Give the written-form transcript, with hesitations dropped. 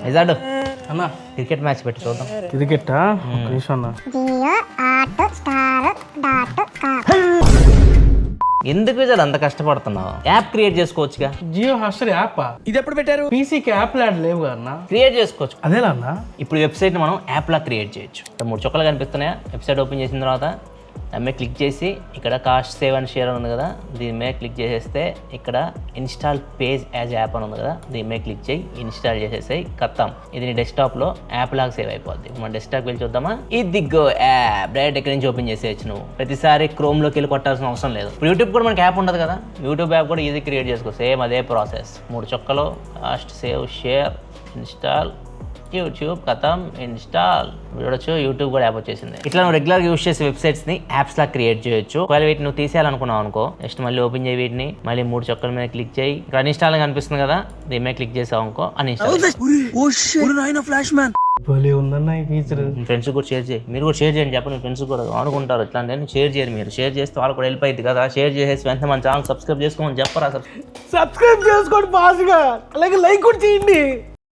నిజాడు అన్న cricket match పెట్టి చూద్దాం. క్రికెట్టా అన్న ఎందుకు విజయ్ అంత కష్టపడుతున్నావు? యాప్ క్రియేట్ చేసుకోవచ్చుగా. జియో హాట్స్టార్ యాప్ ఇది ఎప్పుడు పెట్టారు? పీసీకి యాప్ లాడ్ లేవు కదన్నా. క్రియేట్ చేసుకోవచ్చు. అదేలా అన్నా? ఇప్పుడు వెబ్సైట్ మనం యాప్ లా క్రియేట్ చేయొచ్చు. 3 చుక్కలు కనిపిస్తున్నాయా? వెబ్సైట్ ఓపెన్ చేసిన తర్వాత దాని మీద క్లిక్ చేసి ఇక్కడ కాస్ట్ సేవ్ అండ్ షేర్ ఉంది కదా, దీని మీద క్లిక్ చేసేస్తే ఇక్కడ ఇన్స్టాల్ పేజ్ యాజ్ యాప్ అని ఉంది కదా, దీని మీద క్లిక్ చేయి, ఇన్స్టాల్ చేసేసాయి, కత్తాం. ఇది నీ డెస్క్టాప్లో యాప్ లాగా సేవ్ అయిపోద్ది. మన డెస్క్టాప్ వెళ్ళి చూద్దామా? ఇదిగో యాప్ డైరెక్ట్ ఎక్కడి నుంచి ఓపెన్ చేసేయచ్చు. నువ్వు ప్రతిసారి క్రోమ్లోకి వెళ్ళి కొట్టాల్సిన అవసరం లేదు. ఇప్పుడు యూట్యూబ్ కూడా మనకి యాప్ ఉండదు కదా, యూట్యూబ్ యాప్ కూడా ఈజీ క్రియేట్ చేసుకో. సేమ్ అదే ప్రాసెస్. 3 చుక్కలు cost save share install YouTube కథం ఇన్స్టాల్. చూడొచ్చు యూట్యూబ్ కూడా యాప్ వచ్చేసింది. ఇట్లా నువ్వు రెగ్యులర్గా యూస్ చేసే వెబ్సైట్స్ని యాప్స్ లా క్రియేట్ చేయొచ్చు. ఒకవేళ వీటిని నువ్వు తీసేయాలనుకున్నావు అనుకో, నెక్స్ట్ మళ్ళీ ఓపెన్ చేయి, వీటిని మళ్ళీ 3 చుక్కల మీద క్లిక్ చేయి, ఇక్కడ అన్ఇన్స్టాల్ కనిపిస్తుంది కదా, దీని మీద క్లిక్ చేసావు అనుకో అన్ఇన్స్టాల్. భలే ఉందన్న ఈ ఫీచర్. ఫ్రెండ్స్ కూడా షేర్ చేయి, మీరు కూడా షేర్ చేయండి. చెప్పండి ఫ్రెండ్స్ కూడా అనుకుంటారు ఇట్లాంటి షేర్ చేయరు. మీరు షేర్ చేస్తే వాళ్ళు కూడా వెళ్ళిపోయింది కదా. షేర్ చేసేసి వెంటనే మన ఛానల్ సబ్స్క్రైబ్ చేసుకోమని చెప్పరా. సబ్స్క్రైబ్ చేసుకోండి ఫాస్ట్గా, అలాగే లైక్ కూడా చేయండి.